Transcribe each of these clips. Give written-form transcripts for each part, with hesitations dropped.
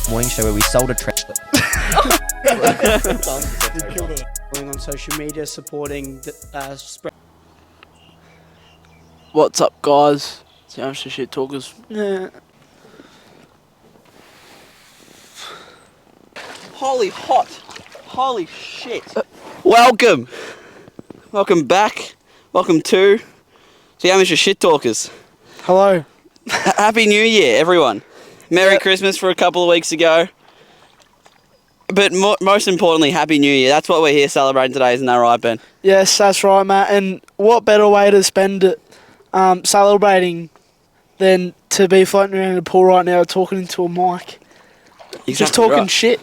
morning show where we sold a Going on social media, supporting the spread. What's up, guys? It's the Shittalkers. Yeah. Holy hot. Holy shit. Welcome back. Welcome to the Amateur Shittalkers. Hello. Happy New Year, everyone. Merry Christmas for a couple of weeks ago. But most importantly, Happy New Year. That's what we're here celebrating today, isn't that right, Ben? Yes, that's right, Matt. And what better way to spend it celebrating than to be floating around in a pool right now talking into a mic. Exactly Just talking right. shit.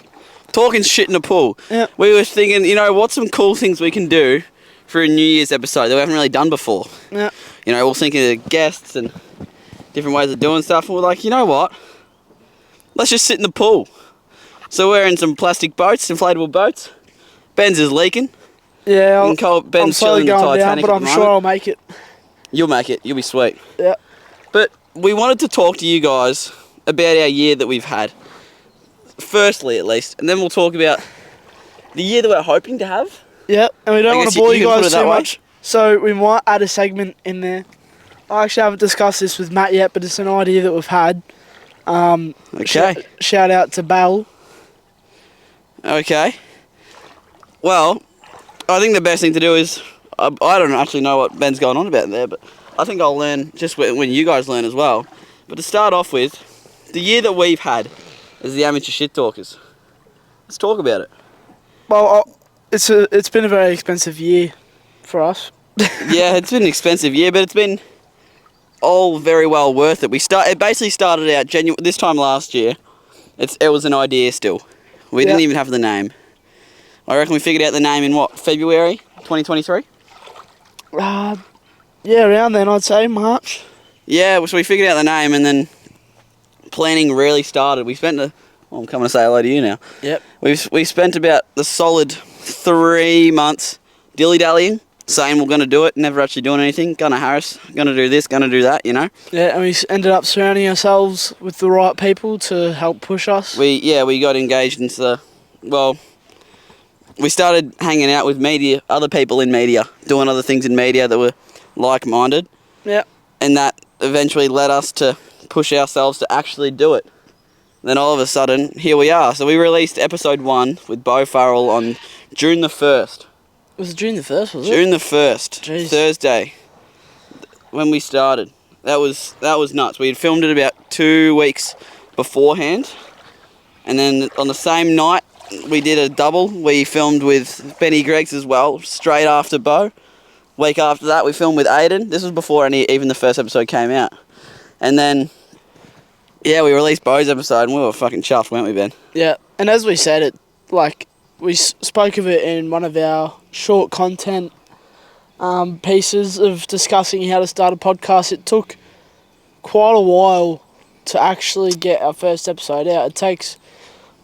Talking shit in a pool. Yeah. We were thinking, what's some cool things we can do for a New Year's episode that we haven't really done before? Yeah. We're thinking of guests and different ways of doing stuff. And we're like, you know what? Let's just sit in the pool. So we're in some plastic boats, inflatable boats. Ben's is leaking. Yeah, And Ben's I'm slowly chilling the going down, Titanic but at I'm the sure moment. I'll make it. You'll make it. You'll be sweet. Yeah. But we wanted to talk to you guys about our year that we've had. Firstly, at least. And then we'll talk about the year that we're hoping to have. Yeah, and we don't want guess to bore you you can put guys it that too way. much. So we might add a segment in there. I actually haven't discussed this with Matt yet, but it's an idea that we've had. Okay. Shout out to Bell. Okay. Well, I think the best thing to do is... I don't actually know what Ben's going on about there, but I think I'll learn just when you guys learn as well. But to start off with, the year that we've had as the Amateur Shittalkers. Let's talk about it. Well, it's been a very expensive year for us. Yeah, it's been an expensive year, but it's been all very well worth it. It basically started out this time last year. It was an idea still. We didn't even have the name. I reckon we figured out the name in February 2023? Yeah, around then I'd say March. Yeah, so we figured out the name and then planning really started. We spent I'm coming to say hello to you now. Yep. We spent about the solid 3 months dilly-dallying, saying we're going to do it, never actually doing anything. Going to Harris, going to do this, going to do that, Yeah, and we ended up surrounding ourselves with the right people to help push us. We got engaged into we started hanging out with other people in media, doing other things in media that were like-minded. Yeah. And that eventually led us to push ourselves to actually do it. Then all of a sudden, here we are. So we released episode 1 with Beau Farrell on June the 1st. Was it June the 1st, was it? June the 1st, Jeez. Thursday, when we started. That was nuts. We had filmed it about 2 weeks beforehand. And then on the same night, we did a double. We filmed with Benny Greggs as well, straight after Beau. Week after that, we filmed with Aiden. This was before even the first episode came out. And then, we released Beau's episode, and we were fucking chuffed, weren't we, Ben? Yeah, and as we said, we spoke of it in one of our short content pieces of discussing how to start a podcast. It took quite a while to actually get our first episode out. It takes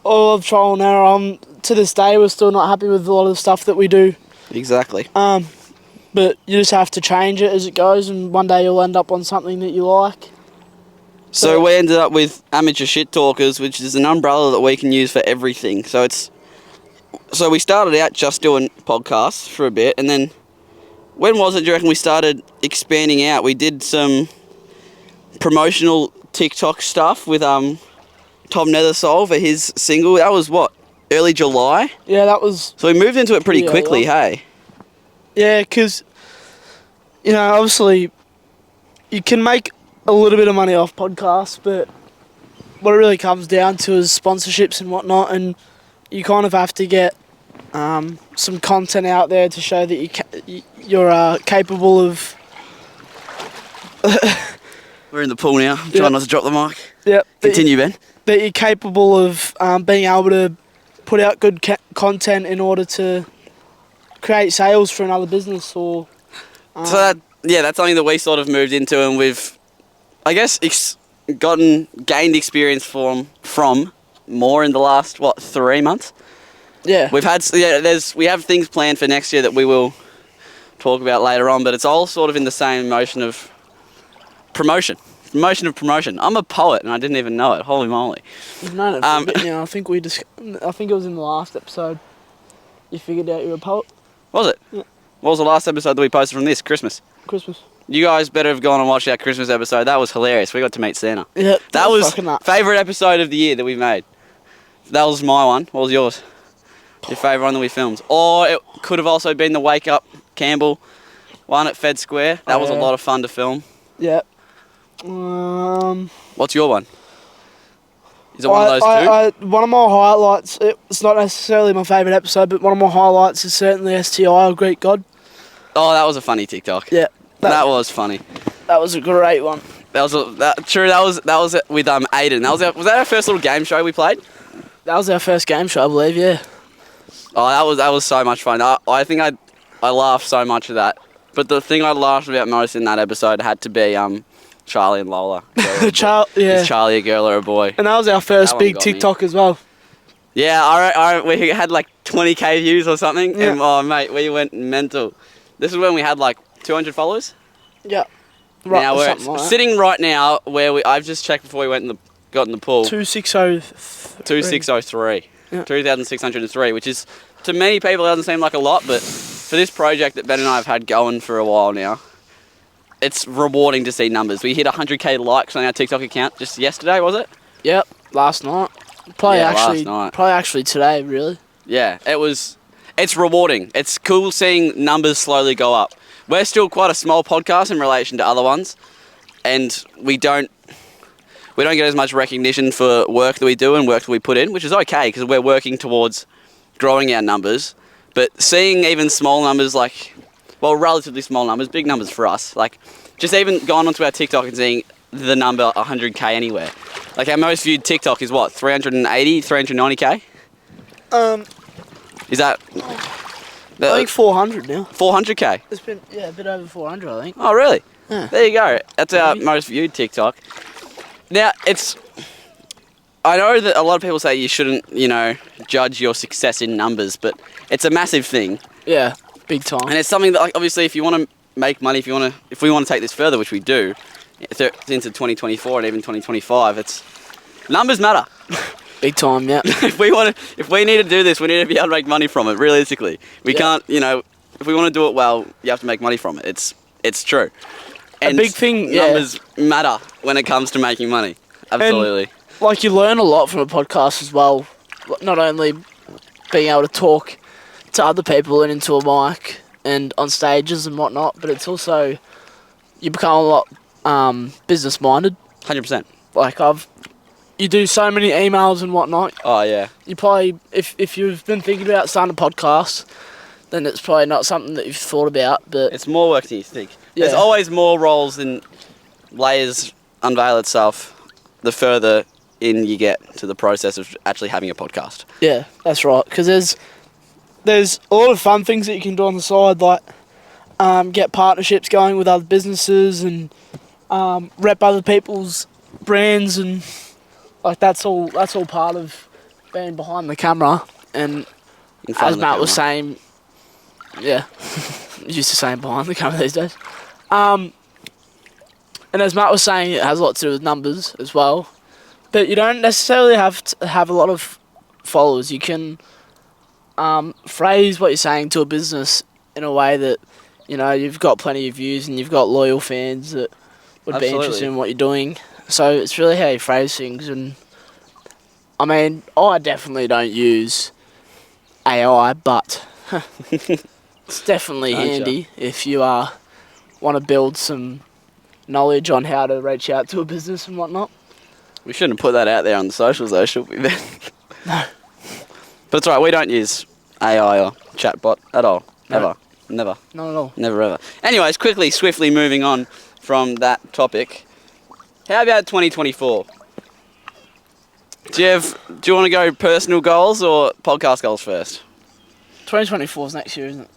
all of trial and error. To this day, we're still not happy with a lot of the stuff that we do. Exactly. But you just have to change it as it goes, and one day you'll end up on something that you like. So we ended up with Amateur Shittalkers, which is an umbrella that we can use for everything. So we started out just doing podcasts for a bit, and then when was it, do you reckon we started expanding out? We did some promotional TikTok stuff with Tom Nethersole for his single. That was early July? Yeah, that was... So we moved into it pretty quickly, hey? Yeah, because, obviously you can make a little bit of money off podcasts, but what it really comes down to is sponsorships and whatnot, and you kind of have to get some content out there to show that you're capable of... We're in the pool now. I'm trying not to drop the mic. Yep. Continue, Ben. That you're capable of being able to put out good content in order to create sales for another business or... So that's something that we sort of moved into, and we've, I guess, gained experience from more in the last 3 months. Yeah. We have things planned for next year that we will talk about later on, but it's all sort of in the same motion of promotion. Motion of promotion. I'm a poet and I didn't even know it. Holy moly. You've known it for a bit now. I think it was in the last episode. You figured out you're a poet. Was it? Yeah. What was the last episode that we posted from this? Christmas. Christmas. You guys better have gone and watched our Christmas episode. That was hilarious. We got to meet Santa. Yeah. That was fucking nuts. favourite episode of the year that we've made. That was my one. What was yours? Your favourite one that we filmed? Or it could have also been the Wake Up Campbell one at Fed Square. That was a lot of fun to film. Yeah. What's your one? Is it one of those two? One of my highlights, it's not necessarily my favourite episode, but one of my highlights is certainly STI, or Greek God. Oh, that was a funny TikTok. Yeah. That was funny. That was a great one. That was it with Aiden. Was that our first little game show we played? That was our first game show, I believe, yeah. Oh, that was so much fun. I think I laughed so much at that. But the thing I laughed about most in that episode had to be Charlie and Lola. Is Charlie a girl or a boy? And that was our first big TikTok as well. Yeah, we had like 20k views or something. Yeah. And, oh, mate, we went mental. This is when we had like 200 followers. Yeah. Right, now we're like sitting right now where I've just checked before we got in the pool. 2603. 2603. Yeah. 2,603, which is, to many people, it doesn't seem like a lot, but for this project that Ben and I have had going for a while now, it's rewarding to see numbers. We hit 100k likes on our TikTok account just yesterday, was it? Yep, last night. Last night. Probably actually today, really. Yeah, it's rewarding. It's cool seeing numbers slowly go up. We're still quite a small podcast in relation to other ones, and we don't get as much recognition for work that we do and work that we put in, which is okay because we're working towards growing our numbers. But seeing even small numbers, relatively small numbers, big numbers for us, like just even going onto our TikTok and seeing the number 100k anywhere. Like our most viewed TikTok is what, 380, 390k? Is that... I think 400 now. 400k? It's been, a bit over 400, I think. Oh, really? Yeah. There you go. That's our most viewed TikTok. Now, I know that a lot of people say you shouldn't, judge your success in numbers, but it's a massive thing. Yeah, big time. And it's something that, obviously, if you want to make money, if we want to take this further, which we do, into 2024 and even 2025, numbers matter. Big time, yeah. If we need to do this, we need to be able to make money from it. Realistically, we can't. If we want to do it well, you have to make money from it. It's true. And a big thing. Numbers matter when it comes to making money. Absolutely. And, you learn a lot from a podcast as well. Not only being able to talk to other people and into a mic and on stages and whatnot, but it's also you become a lot business minded. 100%. You do so many emails and whatnot. Oh yeah. You probably, if you've been thinking about starting a podcast, then it's probably not something that you've thought about. But it's more work than you think. Yeah. There's always more roles than layers unveil itself. The further in you get to the process of actually having a podcast. Yeah, that's right. Because there's a lot of fun things that you can do on the side, like get partnerships going with other businesses and rep other people's brands, and that's all part of being behind the camera. And as Matt was saying, used to saying behind the camera these days. And as Matt was saying, it has a lot to do with numbers as well. But you don't necessarily have to have a lot of followers. You can phrase what you're saying to a business in a way that, you've got plenty of views and you've got loyal fans that would be interested in what you're doing. So it's really how you phrase things. And I mean, I definitely don't use AI, but it's definitely handy if you want to build some knowledge on how to reach out to a business and whatnot. We shouldn't put that out there on the socials though, should we, Ben? No. But it's alright, we don't use AI or chatbot at all. No. Never. Not at all. Never ever. Anyways, swiftly moving on from that topic. How about 2024? Do you want to go personal goals or podcast goals first? 2024 is next year, isn't it?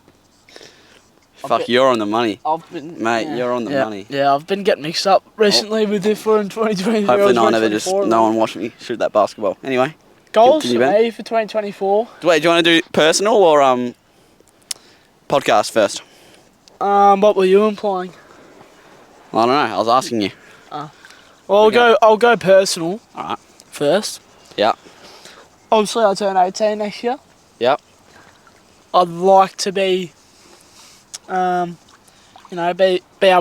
Fuck, you're on the money. Mate, you're on the money. Yeah, I've been getting mixed up recently with if we're in 2023 Hopefully or no one watching me shoot that basketball. Anyway. Goals for me for 2024. Wait, do you want to do personal or podcast first? What were you implying? I don't know, I was asking you. Well, I'll go personal All right. first. Yeah. Obviously, I turn 18 next year. Yep. I'd like to be, be able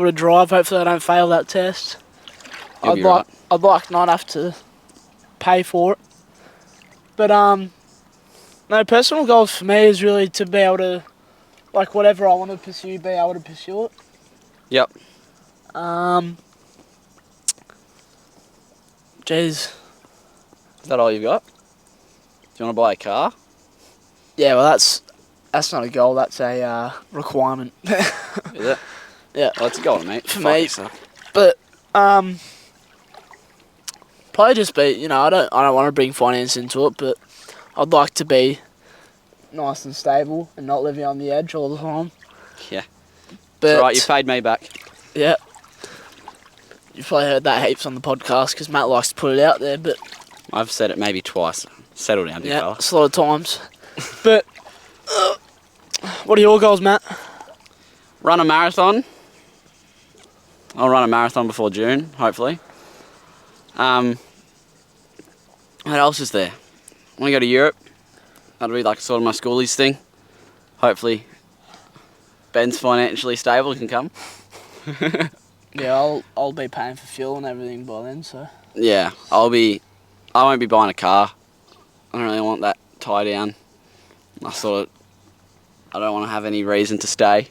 to drive. Hopefully, I don't fail that test. You'll be right. I'd like not have to pay for it. But no, personal goals for me is really to be able to, like, whatever I want to pursue, be able to pursue it. Yep. Jeez. Is that all you've got? Do you want to buy a car? Yeah, well, that's not a goal. That's a requirement. Is it? Yeah. Well, it's a goal, mate. For Fuck me. yourself. But probably just be, I don't want to bring finance into it, but I'd like to be nice and stable and not living on the edge all the time. Yeah. But It's all right, you paid me back. yeah, you've probably heard that heaps on the podcast because Matt likes to put it out there. But I've said it maybe twice. Settle down, big yeah, fella. it's a lot of times. But what are your goals, Matt? Run a marathon. I'll run a marathon before June, hopefully. What else is there? I want to go to Europe. That'll be like sort of my schoolies thing. Hopefully Ben's financially stable and can come. Yeah, I'll be paying for fuel and everything by then. So Yeah, I won't be buying a car. I don't really want that tie down. I don't want to have any reason to stay.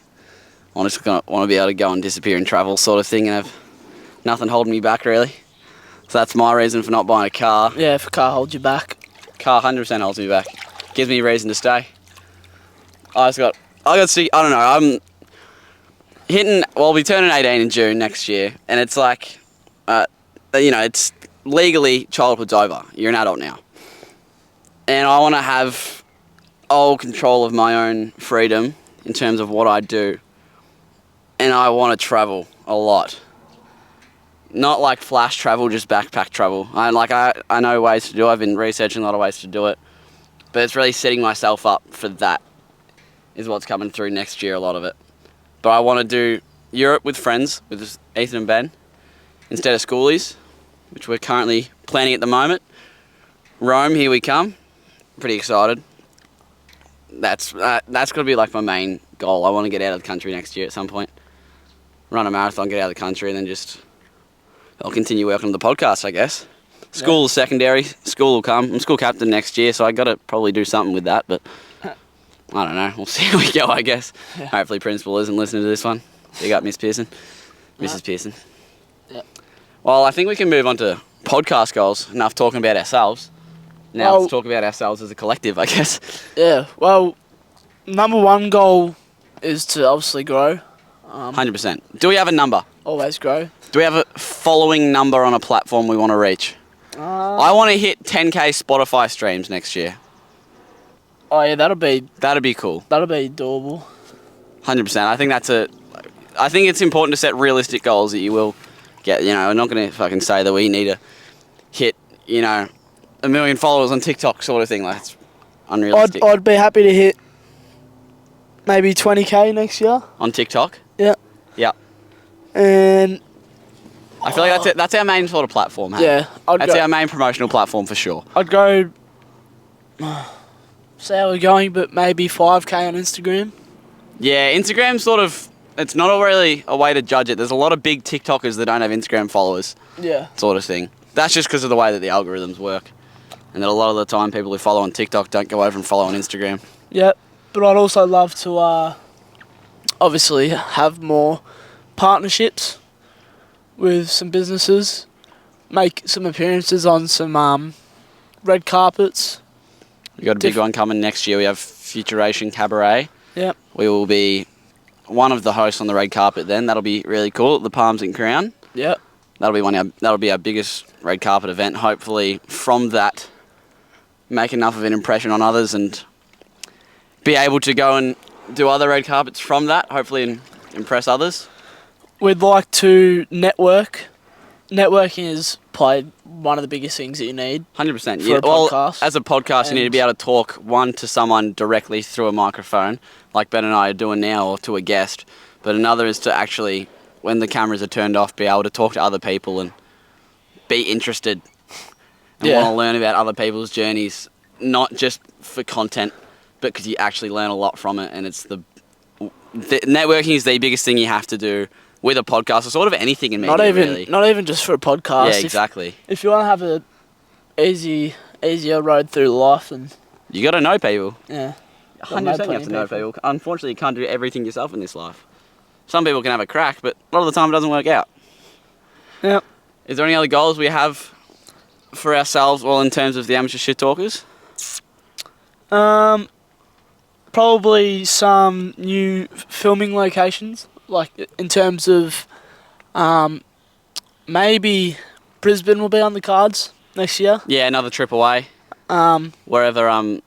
I just want to be able to go and disappear and travel sort of thing and have nothing holding me back really. So that's my reason for not buying a car. yeah, if a car holds you back. Car 100% holds me back. Gives me a reason to stay. I got to see, I don't know, I'll be turning 18 in June next year, and it's like, it's legally childhood's over. You're an adult now. And I want to have all control of my own freedom in terms of what I do. And I want to travel a lot. Not like flash travel, just backpack travel. I know ways to do it. I've been researching a lot of ways to do it. But it's really setting myself up for that is what's coming through next year, a lot of it. But I want to do Europe with friends, with Ethan and Ben, instead of schoolies, which we're currently planning at the moment. Rome, here we come. Pretty excited. That's going to be like my main goal. I want to get out of the country next year at some point. Run a marathon, get out of the country, and then I'll continue working on the podcast, I guess. School is secondary. School will come. I'm school captain next year, so I got to probably do something with that, but I don't know. We'll see how we go, I guess. Yeah. Hopefully principal isn't listening to this one. Big up, Miss Pearson. Mrs. Pearson. Yeah. Well, I think we can move on to podcast goals. Enough talking about ourselves. Now let's talk about ourselves as a collective, I guess. Yeah, well, number one goal is to obviously grow. 100%. Do we have a number? Always grow. Do we have a following number on a platform we want to reach? I want to hit 10k Spotify streams next year. Oh yeah, that'd be cool. That'll be doable. 100%. I think it's important to set realistic goals that you will get. I'm not going to fucking say that we need to hit, 1 million followers on TikTok sort of thing. Like, it's unrealistic. I'd be happy to hit maybe 20k next year. On TikTok? Yeah. Yeah. And I feel like that's our main sort of platform. Hey? yeah, That's our main promotional platform for sure. I'd go. See how we're going, but maybe 5k on Instagram. Yeah, Instagram it's not really a way to judge it. There's a lot of big TikTokers that don't have Instagram followers. Yeah. Sort of thing. That's just because of the way that the algorithms work. And that a lot of the time people who follow on TikTok don't go over and follow on Instagram. Yeah, but I'd also love to obviously have more partnerships with some businesses, make some appearances on some red carpets. We've got a big one coming next year. We have Futuration Cabaret. Yep. We will be one of the hosts on the red carpet then. That'll be really cool at the Palms and Crown. Yep. That'll be our biggest red carpet event. Hopefully from that make enough of an impression on others and be able to go and do other red carpets from that, hopefully, and impress others. We'd like to network. Networking is probably one of the biggest things that you need. 100%. For a podcast. As a podcast, you need to be able to talk, one, to someone directly through a microphone, like Ben and I are doing now, or to a guest. But another is to actually, when the cameras are turned off, be able to talk to other people and be interested and Yeah. want to learn about other people's journeys, not just for content, but because you actually learn a lot from it. And it's the networking is the biggest thing you have to do with a podcast or sort of anything in media, really. Not even just for a podcast. Yeah, exactly. If you want to have a easier road through life, then You got to know people. yeah. 100% you have to know people. Unfortunately, you can't do everything yourself in this life. Some people can have a crack, but a lot of the time it doesn't work out. Yeah. Is there any other goals we have for ourselves, in terms of the amateur shit talkers? Probably some new filming locations, like in terms of maybe Brisbane will be on the cards next year. Yeah, another trip away. Wherever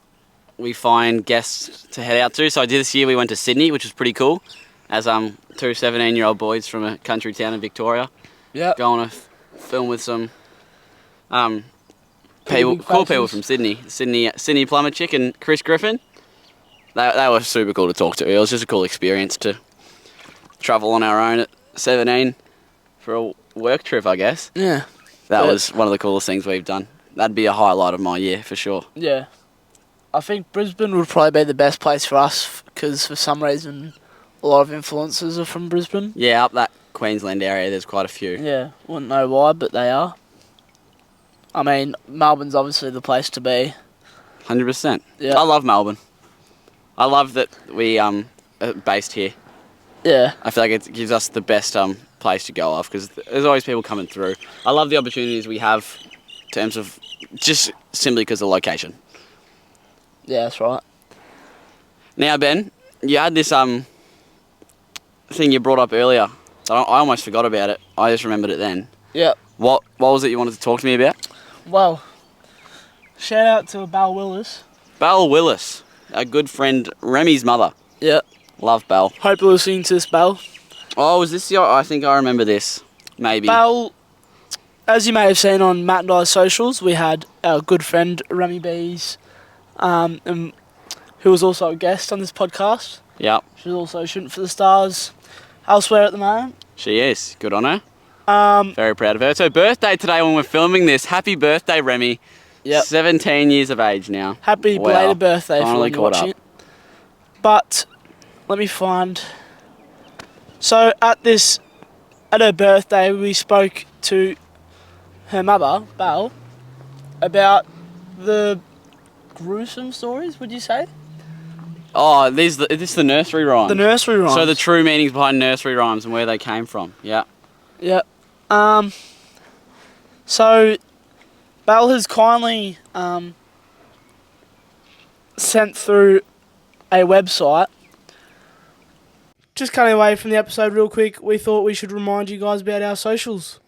we find guests to head out to. So this year we went to Sydney, which was pretty cool, as two 17-year-old boys from a country town in Victoria. Yeah. Going to film with some cool big people faces. from Sydney. Sydney plumber chick and Chris Griffin. They were super cool to talk to. It was just a cool experience to travel on our own at 17 for a work trip, I guess. Yeah. That was one of the coolest things we've done. That'd be a highlight of my year for sure. Yeah. I think Brisbane would probably be the best place for us because for some reason a lot of influencers are from Brisbane. Yeah, up that Queensland area, there's quite a few. Yeah, wouldn't know why, but they are. I mean, Melbourne's obviously the place to be. 100%. Yeah. I love Melbourne. I love that we are based here. Yeah. I feel like it gives us the best place to go off because there's always people coming through. I love the opportunities we have in terms of just simply because of the location. Yeah, that's right. Now, Ben, you had this thing you brought up earlier. I almost forgot about it. I just remembered it then. Yeah. What was it you wanted to talk to me about? Well, shout out to Bal Willis. Belle Willis, a good friend, Remy's mother. Yeah. Love Belle. Hope you're listening to this, Bal. Oh, was this I think I remember this. Maybe. Bal, as you may have seen on Matt and I's socials, we had our good friend Remy Bees, who was also a guest on this podcast. Yep. She's also shooting for the stars elsewhere at the moment. She is. Good on her. Very proud of her. It's her birthday today when we're filming this. Happy birthday, Remy. Yep. 17 years of age now. Happy Wow. belated birthday for Finally when you're caught watching up. it. But let me find. So at her birthday, we spoke to her mother, Belle, about the gruesome stories. Would you say Oh, this is the nursery rhymes. the nursery rhymes? So the true meanings behind nursery rhymes and where they came from. Yeah. Yeah. So Belle has kindly sent through a website. Just cutting away from the episode real quick, we thought we should remind you guys about our socials.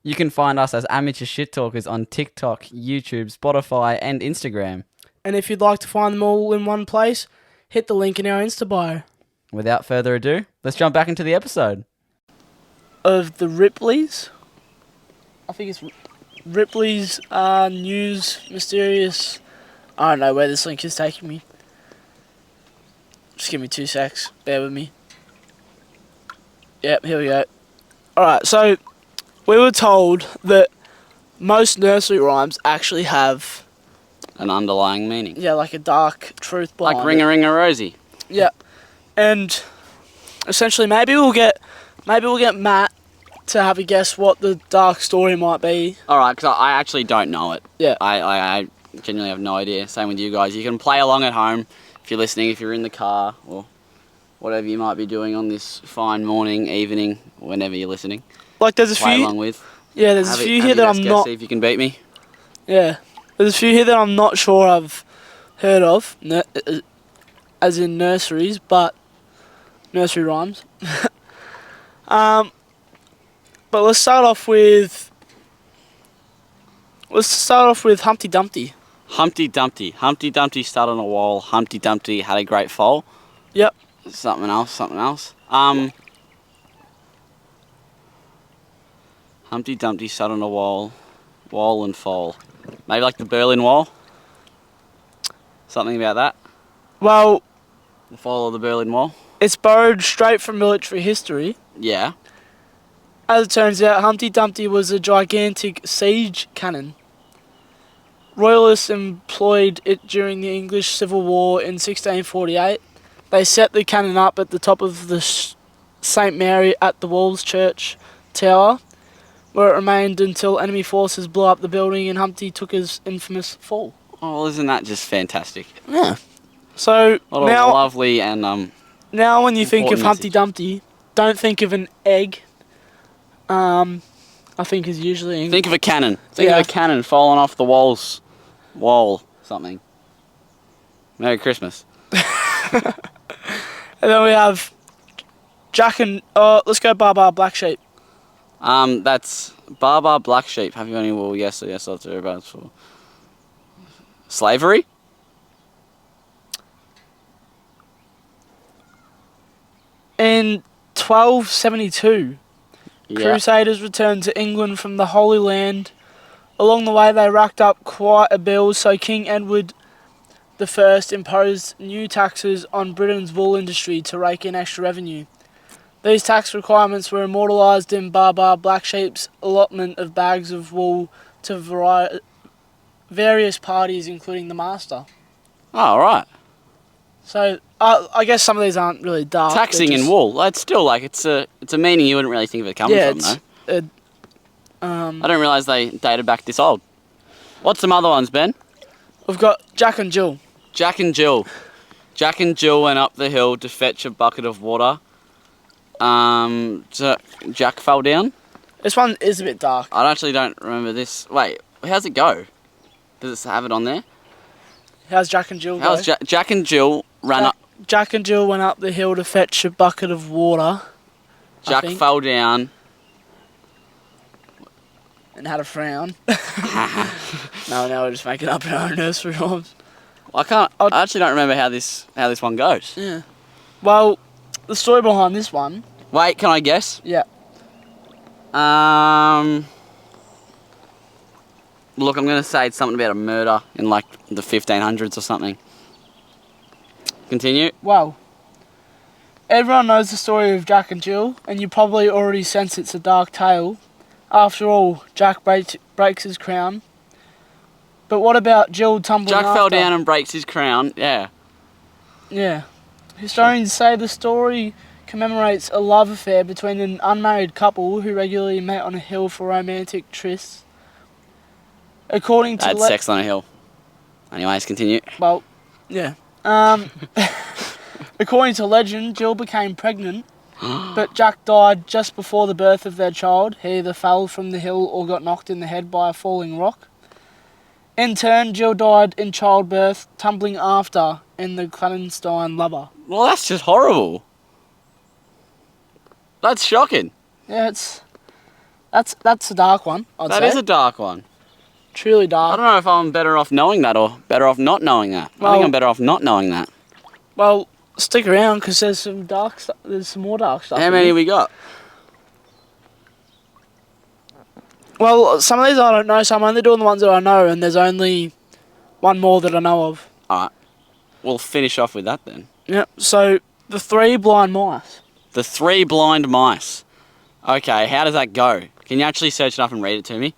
You can find us as Amateur Shit Talkers on TikTok, YouTube, Spotify, and Instagram. And if you'd like to find them all in one place, hit the link in our Insta bio. Without further ado, let's jump back into the episode. Of the Ripleys. I think it's Ripley's News Mysterious. I don't know where this link is taking me. Just give me 2 secs. Bear with me. Yep, here we go. Alright, so we were told that most nursery rhymes actually have, An underlying meaning. like a dark truth behind Like Ring a Ring a Rosie. Yeah, and essentially maybe we'll get Matt to have a guess what the dark story might be. Alright, because I actually don't know it. Yeah. I genuinely have no idea. Same with you guys. You can play along at home if you're listening, if you're in the car, or whatever you might be doing on this fine morning, evening, whenever you're listening. Like there's a Play few. along with. Yeah, there's a few here that I'm not. See if you can beat me. Yeah, there's a few here that I'm not sure I've heard of, as in nurseries, but nursery rhymes. But let's start off with Humpty Dumpty. Humpty Dumpty. Humpty Dumpty stood on a wall. Humpty Dumpty had a great fall. Yep. Something else. Humpty Dumpty sat on a wall and fall. Maybe like the Berlin Wall? Something about that? Well, The fall of the Berlin Wall? it's borrowed straight from military history, Yeah. As it turns out, Humpty Dumpty was a gigantic siege cannon. Royalists employed it during the English Civil War in 1648. They set the cannon up at the top of the St Mary at the Walls Church Tower, where it remained until enemy forces blew up the building and Humpty took his infamous fall. Oh, well, isn't that just fantastic? Yeah. So What a now, lovely and now when you think of important Humpty message. Dumpty, don't think of an egg. I think is usually think of a cannon. Think Yeah. of a cannon falling off the wall something. Merry Christmas. And then we have Jack and let's go Baba Black Sheep. That's Baba Black Sheep. Have you any wool? Yes, yes, I'll do about for slavery. In 1272, Yeah. Crusaders returned to England from the Holy Land. Along the way, they racked up quite a bill, so King Edward I imposed new taxes on Britain's wool industry to rake in extra revenue. These tax requirements were immortalised in Baba Black Sheep's allotment of bags of wool to various parties, including the master. Oh, right. So I guess some of these aren't really dark. they're Taxing in just- wool. That's still like it's a meaning you wouldn't really think of it coming Yeah, from, though. it's I didn't realise they dated back this old. What's some other ones, Ben? we've got Jack and Jill. Jack and Jill. Jack and Jill went up the hill to fetch a bucket of water. So Jack fell down. This one is a bit dark. I actually don't remember this. Wait, how's it go? Does it have it on there? How's Jack and Jill go? How's Jack and Jill ran up? Jack and Jill went up the hill to fetch a bucket of water. I Jack think, fell down. and had a frown. No, we're just making up our own nursery rhymes. I actually don't remember how this one goes. Yeah. Well, the story behind this one. Wait, can I guess? Yeah. Look, I'm gonna say it's something about a murder in like the 1500s or something. Continue. Well, everyone knows the story of Jack and Jill, and you probably already sense it's a dark tale. After all, Jack breaks his crown. But what about Jill tumbling Jack after? fell down and breaks his crown. Yeah. Yeah. Historians say the story commemorates a love affair between an unmarried couple who regularly met on a hill for romantic trysts. According to Had sex on a hill. Anyways, continue. well, yeah. According to legend, Jill became pregnant, but Jack died just before the birth of their child. He either fell from the hill or got knocked in the head by a falling rock. In turn, Jill died in childbirth, tumbling after in the clandestine lubber. Well, that's just horrible. That's shocking. Yeah, that's a dark one, I'd That say. is a dark one. Truly I dark. don't know if I'm better off knowing that or better off not knowing that. I Well- think I'm better off not knowing that. Well, stick around because there's some dark stuff. There's some more dark stuff. How in many here. we got? Well, some of these I don't know, so I'm only doing the ones that I know, and there's only one more that I know of. Alright. We'll finish off with that then. Yep. So the 3 blind mice. The 3 blind mice. Okay, how does that go? Can you actually search it up and read it to me?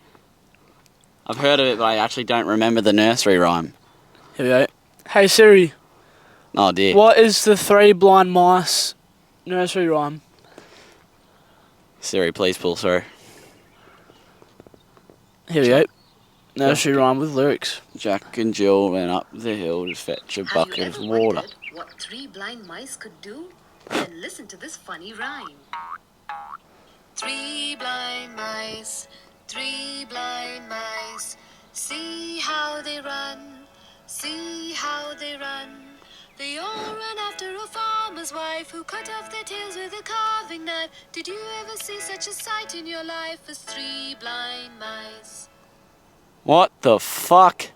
I've heard of it, but I actually don't remember the nursery rhyme. Here we go. Hey Siri, Oh dear. what is the 3 blind mice nursery rhyme? Siri, please pull through. Here we go. Nursery rhyme with lyrics. Jack and Jill went up the hill to fetch a bucket of water. wondered what 3 blind mice could do? Then listen to this funny rhyme. 3 blind mice, 3 blind mice. See how they run, see how they run. They all run after a farmer's wife who cut off their tails with a carving knife. Did you ever see such a sight in your life as 3 blind mice? What the fuck?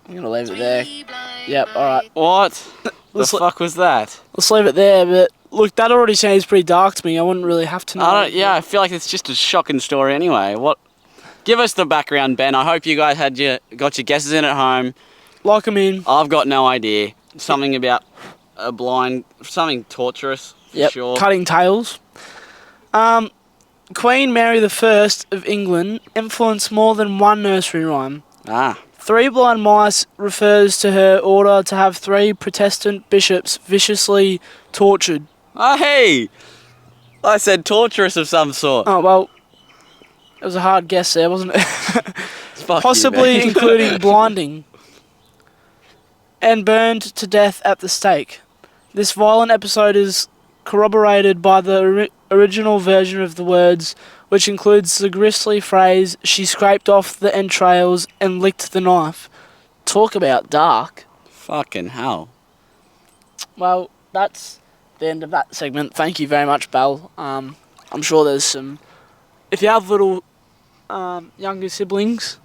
I'm gonna leave it there. 3 blind Yep, alright. What the Let's fuck was that? Let's leave it there, but look, that already sounds pretty dark to me. I wouldn't really have to know. I feel like it's just a shocking story anyway. What? Give us the background, Ben. I hope you guys got your guesses in at home. Lock 'em in. I've got no idea. Something about something torturous, for Yep, sure. cutting tails. Queen Mary I of England influenced more than one nursery rhyme. Ah. 3 Blind Mice refers to her order to have 3 Protestant bishops viciously tortured. Oh, hey! I said torturous of some sort. Oh, well, it was a hard guess there, wasn't it? Fuck Possibly you, man. including blinding. And burned to death at the stake. This violent episode is corroborated by the original version of the words, which includes the grisly phrase, "She scraped off the entrails and licked the knife." Talk about dark. Fucking hell. Well, that's the end of that segment. Thank you very much, Belle. I'm sure there's some... If you have little younger siblings,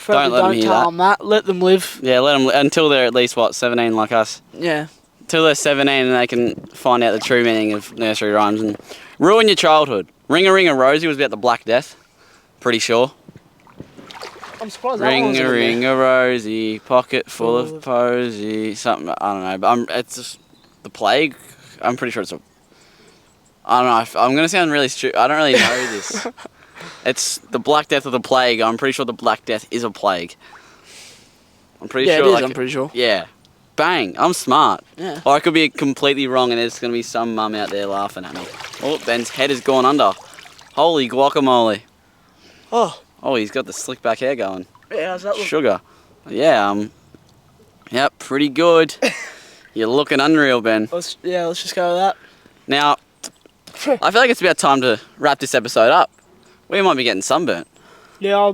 Don't let them hear tell that. them that. Let them live. Yeah, let them until they're at least, 17 like us. Yeah. Till they're 17 and they can find out the true meaning of nursery rhymes and ruin your childhood. Ring a Rosie was about the Black Death. Pretty sure. I'm surprised that one wasn't in there. Ring a Rosie, pocket full of posy. Something, I don't know. But it's just the plague. I'm pretty sure it's a... I don't know. I'm going to sound really stupid. I don't really know this. It's the Black Death of the plague. I'm pretty sure the Black Death is a plague. I'm pretty sure. Yeah, it is, like, I'm pretty sure. Yeah. Bang. I'm smart. Yeah. Or I could be completely wrong and there's going to be some mum out there laughing at me. Oh, Ben's head has gone under. Holy guacamole. Oh. Oh, he's got the slick back hair going. Yeah, how's that look? Sugar. Yeah, yep, pretty good. You're looking unreal, Ben. Let's just go with that. Now, I feel like it's about time to wrap this episode up. We might be getting sunburnt. Yeah,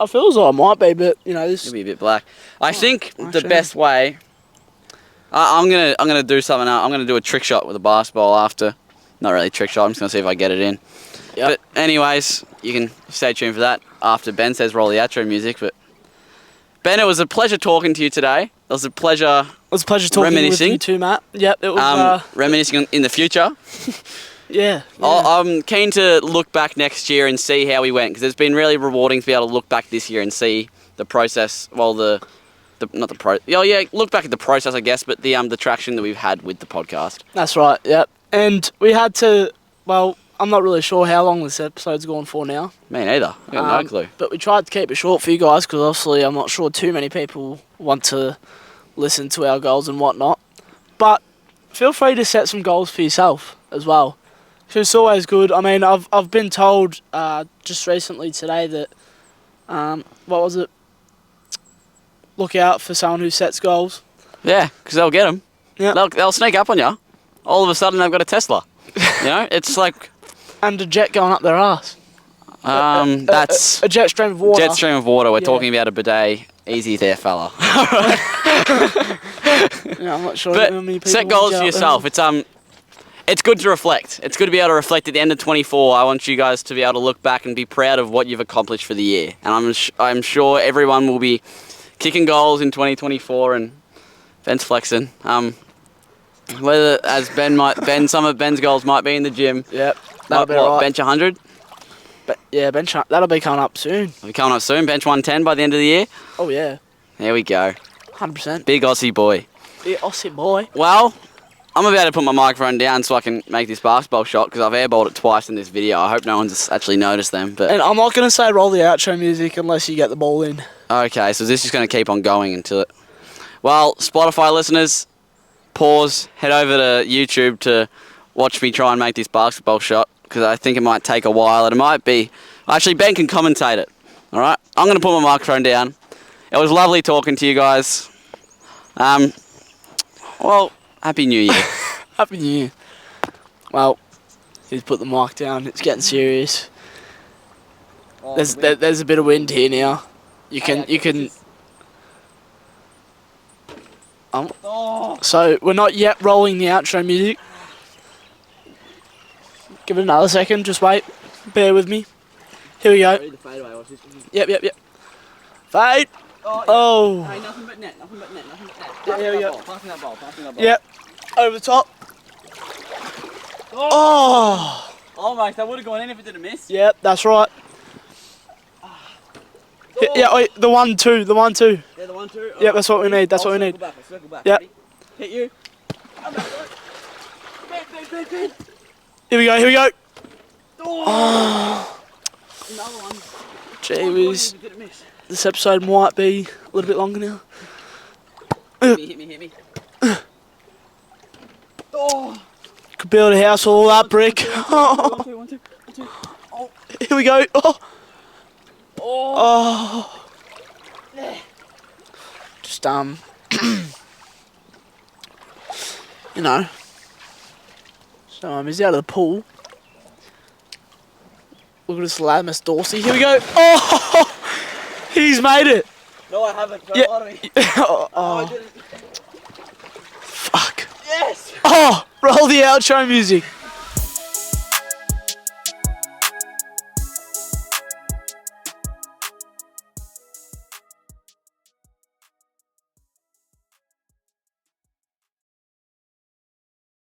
I feel as though I might be, but, you know, this... It'll be a bit black. I think the actually. best way... I'm gonna do something else. I'm gonna do a trick shot with a basketball after. Not really a trick shot, I'm just gonna see if I get it in. Yep. But anyways, you can stay tuned for that after Ben says roll the outro music. But Ben, it was a pleasure talking to you today. It was a pleasure. It was a pleasure talking with you too, Matt. Yep, it was... Reminiscing in the future. Yeah. I'm keen to look back next year and see how we went because it's been really rewarding to be able to look back this year and see the process. Well, look back at the process, I guess, but the traction that we've had with the podcast. That's right, yep. And we had to... Well, I'm not really sure how long this episode's gone for now. Me neither. I got no clue. But we tried to keep it short for you guys because obviously I'm not sure too many people want to listen to our goals and whatnot. But feel free to set some goals for yourself as well. It's always good. I mean, I've been told just recently today that... what was it? Look out for someone who sets goals. Yeah, because they'll get them. Yeah. They'll sneak up on you. All of a sudden, they've got a Tesla. You know, it's like... And a jet going up their ass. That's... A jet stream of water. Jet stream of water. We're talking about a bidet. Easy there, fella. Yeah, I'm not sure But how many people set goals out for there. yourself. It's good to reflect. It's good to be able to reflect at the end of 24. I want you guys to be able to look back and be proud of what you've accomplished for the year. And I'm sure everyone will be kicking goals in 2024 and Ben's flexing. Whether as some of Ben's goals might be in the gym. Yep, that'll be right. Bench 100. Bench that'll be coming up soon. It'll be coming up soon. Bench 110 by the end of the year. Oh yeah, There we go. 100%. Big Aussie boy. Yeah, Aussie boy. Well, I'm about to put my microphone down so I can make this basketball shot because I've airballed it twice in this video. I hope no one's actually noticed them. But And I'm not gonna say roll the outro music unless you get the ball in. okay, so this is going to keep on going until it... Well, Spotify listeners, pause, head over to YouTube to watch me try and make this basketball shot because I think it might take a while and it might be... Actually, Ben can commentate it, all right? I'm going to put my microphone down. It was lovely talking to you guys. Well, Happy New Year. Happy New Year. Well, he's put the mic down. It's getting serious. There's a bit of wind here now. You can. So we're not yet rolling the outro music. Give it another second. Just wait. Bear with me. Here we go. Yep. Fade. Oh. Hey, nothing but net. Yeah, here we go. Passing that ball. Yep. Over the top. Oh. Oh, mate, that would have gone in if it didn't miss. Yep, that's right. Yeah, wait, the 1-2. Yeah, the 1-2. Yep, that's what we need. That's what we need. Circle back. Yep. Ready? Hit you. Here we go. Oh, Another one. gee whiz. This episode might be a little bit longer now. Hit me. Oh. Could build a house all that brick. One, two. Oh. Here we go. Oh. Oh. Just you know. So he's out of the pool. Look at this lad, Miss Dorsey. Here we go. Oh, he's made it. No, I haven't. Don't Yeah. lie to me. Oh, I did it. fuck. Yes. Oh, roll the outro music.